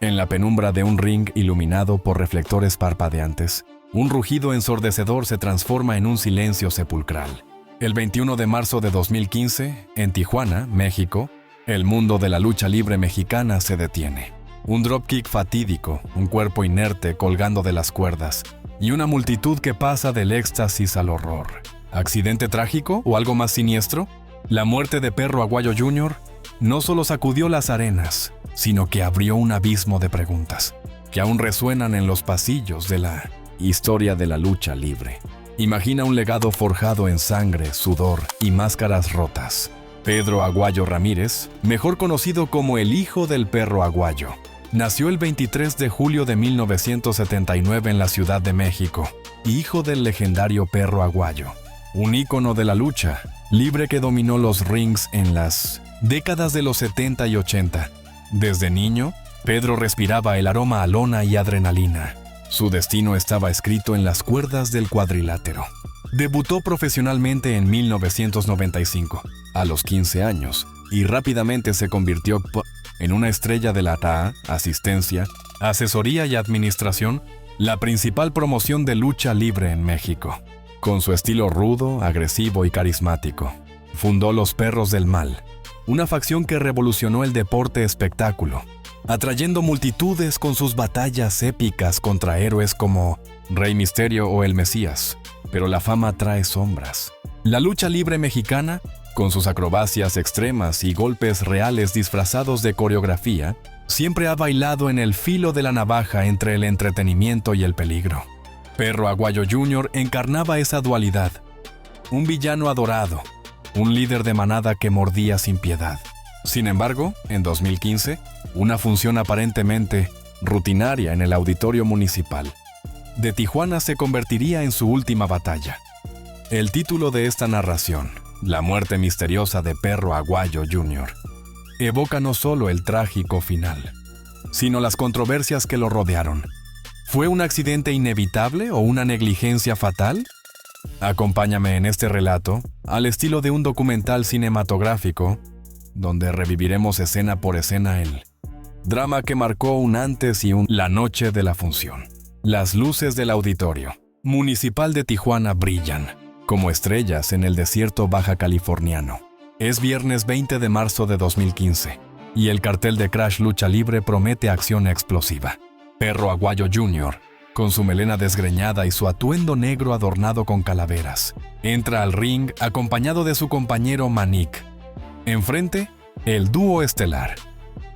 En la penumbra de un ring iluminado por reflectores parpadeantes, un rugido ensordecedor se transforma en un silencio sepulcral. El 21 de marzo de 2015, en Tijuana, México, el mundo de la lucha libre mexicana se detiene. Un dropkick fatídico, un cuerpo inerte colgando de las cuerdas, y una multitud que pasa del éxtasis al horror. ¿Accidente trágico o algo más siniestro? La muerte de Perro Aguayo Jr. no solo sacudió las arenas, sino que abrió un abismo de preguntas, que aún resuenan en los pasillos de la historia de la lucha libre. Imagina un legado forjado en sangre, sudor y máscaras rotas. Pedro Aguayo Ramírez, mejor conocido como el hijo del Perro Aguayo, nació el 23 de julio de 1979 en la Ciudad de México, hijo del legendario Perro Aguayo, un ícono de la lucha libre que dominó los rings en las décadas de los 70 y 80. Desde niño, Pedro respiraba el aroma a lona y adrenalina. Su destino estaba escrito en las cuerdas del cuadrilátero. Debutó profesionalmente en 1995, a los 15 años, y rápidamente se convirtió en una estrella de la TA, asistencia, asesoría y administración, la principal promoción de lucha libre en México. Con su estilo rudo, agresivo y carismático, fundó Los Perros del Mal, una facción que revolucionó el deporte espectáculo, atrayendo multitudes con sus batallas épicas contra héroes como Rey Misterio o El Mesías. Pero la fama trae sombras. La lucha libre mexicana, con sus acrobacias extremas y golpes reales disfrazados de coreografía, siempre ha bailado en el filo de la navaja entre el entretenimiento y el peligro. Perro Aguayo Jr. encarnaba esa dualidad. Un villano adorado, un líder de manada que mordía sin piedad. Sin embargo, en 2015, una función aparentemente rutinaria en el Auditorio Municipal de Tijuana se convertiría en su última batalla. El título de esta narración, La muerte misteriosa de Perro Aguayo Jr., evoca no solo el trágico final, sino las controversias que lo rodearon. ¿Fue un accidente inevitable o una negligencia fatal? Acompáñame en este relato, al estilo de un documental cinematográfico, donde reviviremos escena por escena el drama que marcó un antes y la noche de la función. Las luces del Auditorio Municipal de Tijuana brillan como estrellas en el desierto baja californiano. Es viernes 20 de marzo de 2015 y el cartel de Crash Lucha Libre promete acción explosiva. Perro Aguayo Jr., con su melena desgreñada y su atuendo negro adornado con calaveras, entra al ring acompañado de su compañero Manik. Enfrente, el dúo estelar,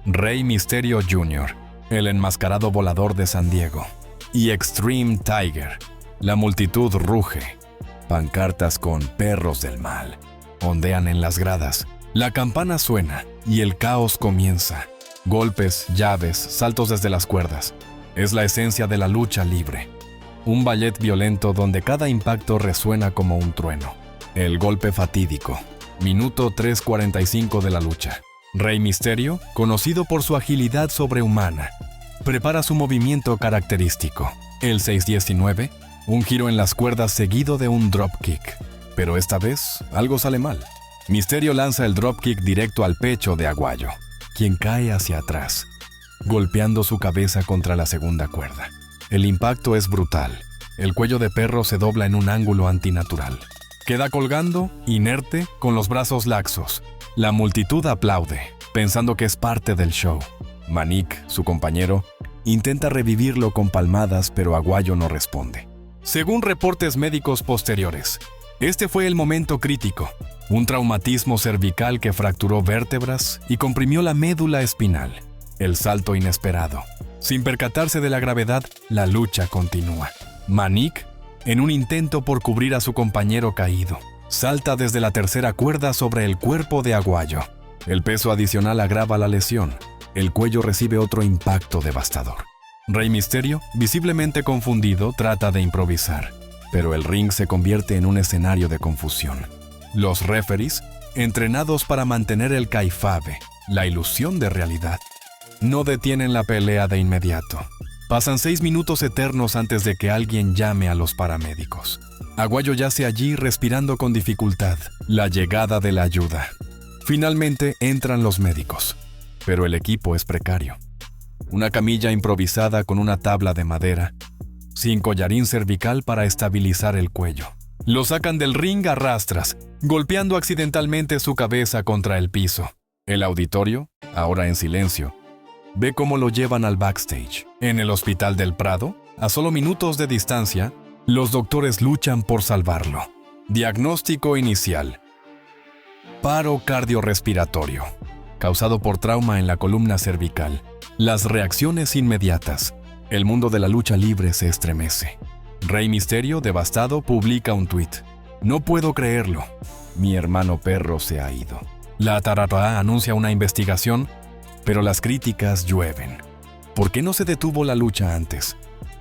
Rey Misterio Jr., el enmascarado volador de San Diego, y Extreme Tiger. La multitud ruge. Pancartas con Perros del Mal ondean en las gradas. La campana suena y el caos comienza. Golpes, llaves, saltos desde las cuerdas. Es la esencia de la lucha libre. Un ballet violento donde cada impacto resuena como un trueno. El golpe fatídico. Minuto 3:45 de la lucha. Rey Misterio, conocido por su agilidad sobrehumana, prepara su movimiento característico. El 6:19, un giro en las cuerdas seguido de un dropkick. Pero esta vez, algo sale mal. Misterio lanza el dropkick directo al pecho de Aguayo, quien cae hacia atrás, golpeando su cabeza contra la segunda cuerda. El impacto es brutal. El cuello de Perro se dobla en un ángulo antinatural. Queda colgando, inerte, con los brazos laxos. La multitud aplaude, pensando que es parte del show. Manik, su compañero, intenta revivirlo con palmadas, pero Aguayo no responde. Según reportes médicos posteriores, este fue el momento crítico. Un traumatismo cervical que fracturó vértebras y comprimió la médula espinal. El salto inesperado. Sin percatarse de la gravedad, la lucha continúa. Manik, en un intento por cubrir a su compañero caído, salta desde la tercera cuerda sobre el cuerpo de Aguayo. El peso adicional agrava la lesión. El cuello recibe otro impacto devastador. Rey Misterio, visiblemente confundido, trata de improvisar, pero el ring se convierte en un escenario de confusión. Los referees, entrenados para mantener el kayfabe, la ilusión de realidad, no detienen la pelea de inmediato. Pasan 6 minutos eternos antes de que alguien llame a los paramédicos. Aguayo yace allí respirando con dificultad. La llegada de la ayuda. Finalmente entran los médicos, pero el equipo es precario. una camilla improvisada con una tabla de madera, sin collarín cervical para estabilizar el cuello. Lo sacan del ring a rastras, golpeando accidentalmente su cabeza contra el piso. El auditorio, ahora en silencio, ve cómo lo llevan al backstage. En el Hospital del Prado, a solo minutos de distancia, los doctores luchan por salvarlo. Diagnóstico inicial: paro cardiorrespiratorio, causado por trauma en la columna cervical. Las reacciones inmediatas. El mundo de la lucha libre se estremece. Rey Mysterio, devastado, publica un tuit: "No puedo creerlo. Mi hermano Perro se ha ido". La Tarará anuncia una investigación, pero las críticas llueven. ¿Por qué no se detuvo la lucha antes?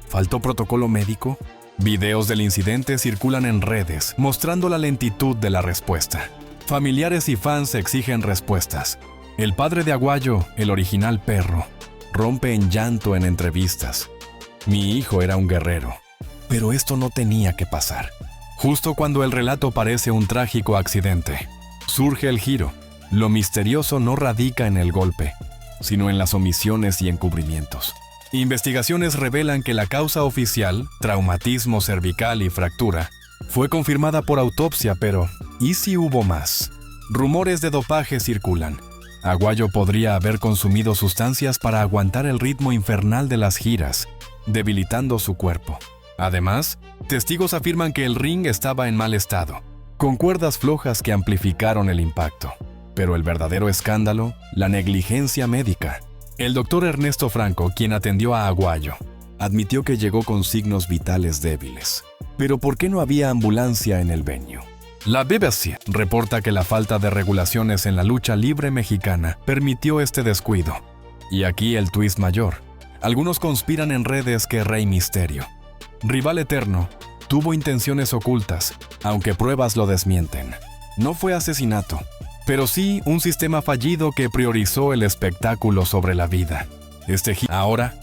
¿Faltó protocolo médico? Videos del incidente circulan en redes, mostrando la lentitud de la respuesta. Familiares y fans exigen respuestas. El padre de Aguayo, el original Perro, rompe en llanto en entrevistas. "Mi hijo era un guerrero, pero esto no tenía que pasar". Justo cuando el relato parece un trágico accidente, surge el giro. Lo misterioso no radica en el golpe, sino en las omisiones y encubrimientos. Investigaciones revelan que la causa oficial, traumatismo cervical y fractura, fue confirmada por autopsia, pero ¿y si hubo más? Rumores de dopaje circulan. Aguayo podría haber consumido sustancias para aguantar el ritmo infernal de las giras, debilitando su cuerpo. Además, testigos afirman que el ring estaba en mal estado, con cuerdas flojas que amplificaron el impacto. Pero el verdadero escándalo, la negligencia médica. El doctor Ernesto Franco, quien atendió a Aguayo, admitió que llegó con signos vitales débiles. Pero ¿por qué no había ambulancia en el venue? La BBC reporta que la falta de regulaciones en la lucha libre mexicana permitió este descuido. Y aquí el twist mayor. Algunos conspiran en redes que Rey Mysterio, rival eterno, tuvo intenciones ocultas, aunque pruebas lo desmienten. No fue asesinato, pero sí un sistema fallido que priorizó el espectáculo sobre la vida. Ahora,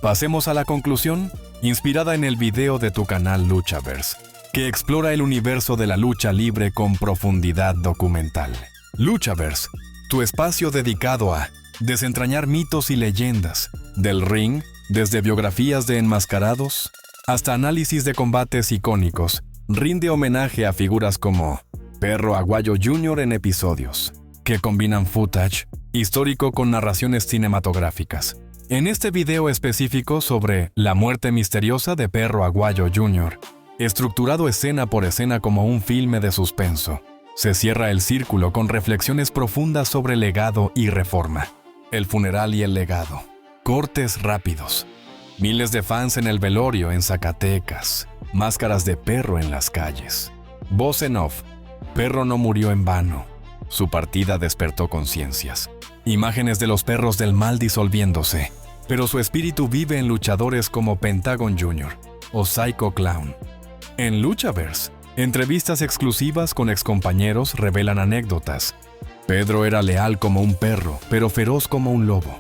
pasemos a la conclusión, inspirada en el video de tu canal Luchaverse, que explora el universo de la lucha libre con profundidad documental. Luchaverse, tu espacio dedicado a desentrañar mitos y leyendas, del ring, desde biografías de enmascarados hasta análisis de combates icónicos, rinde homenaje a figuras como Perro Aguayo Jr. en episodios, que combinan footage histórico con narraciones cinematográficas. En este video específico sobre la muerte misteriosa de Perro Aguayo Jr., estructurado escena por escena como un filme de suspenso, se cierra el círculo con reflexiones profundas sobre legado y reforma. El funeral y el legado. Cortes rápidos. Miles de fans en el velorio en Zacatecas. Máscaras de perro en las calles. Voz en off. Perro no murió en vano. Su partida despertó conciencias. Imágenes de los perros del mal disolviéndose, pero su espíritu vive en luchadores como Pentagon Jr. o Psycho Clown. En Luchaverse, entrevistas exclusivas con excompañeros revelan anécdotas. Pedro era leal como un perro, pero feroz como un lobo.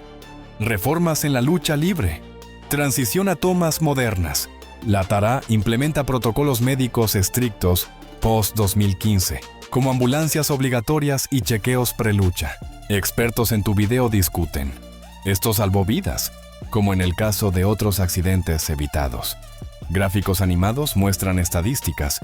Reformas en la lucha libre. Transición a tomas modernas. La Tará implementa protocolos médicos estrictos post-2015, como ambulancias obligatorias y chequeos prelucha. Expertos en tu video discuten. Esto salvó vidas, como en el caso de otros accidentes evitados. Gráficos animados muestran estadísticas.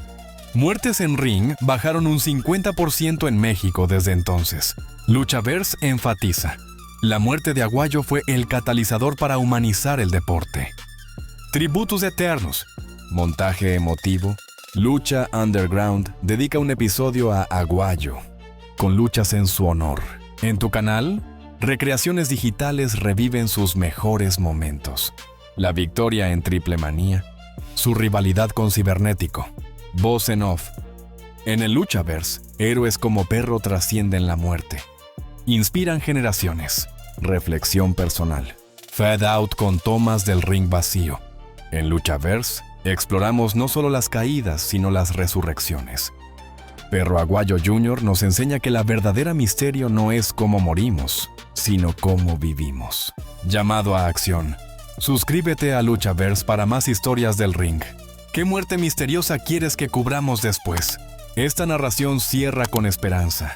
Muertes en ring bajaron un 50% en México desde entonces. Luchaverse enfatiza: la muerte de Aguayo fue el catalizador para humanizar el deporte. Tributos eternos. Montaje emotivo. Lucha Underground dedica un episodio a Aguayo, con luchas en su honor. En tu canal, recreaciones digitales reviven sus mejores momentos. La victoria en Triple Manía. Su rivalidad con Cibernético. Voz en off. En el Luchaverse, héroes como Perro trascienden la muerte. Inspiran generaciones. Reflexión personal. Fade out con tomas del ring vacío. En Luchaverse, exploramos no solo las caídas, sino las resurrecciones. Perro Aguayo Jr. nos enseña que la verdadera misterio no es cómo morimos, sino cómo vivimos. Llamado a acción. Suscríbete a Luchaverse para más historias del ring. ¿Qué muerte misteriosa quieres que cubramos después? Esta narración cierra con esperanza.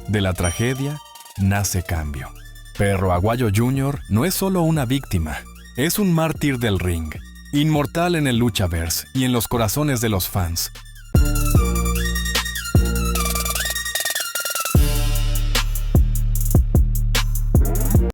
De la tragedia nace cambio. Perro Aguayo Jr. no es solo una víctima, es un mártir del ring, inmortal en el Luchaverse y en los corazones de los fans.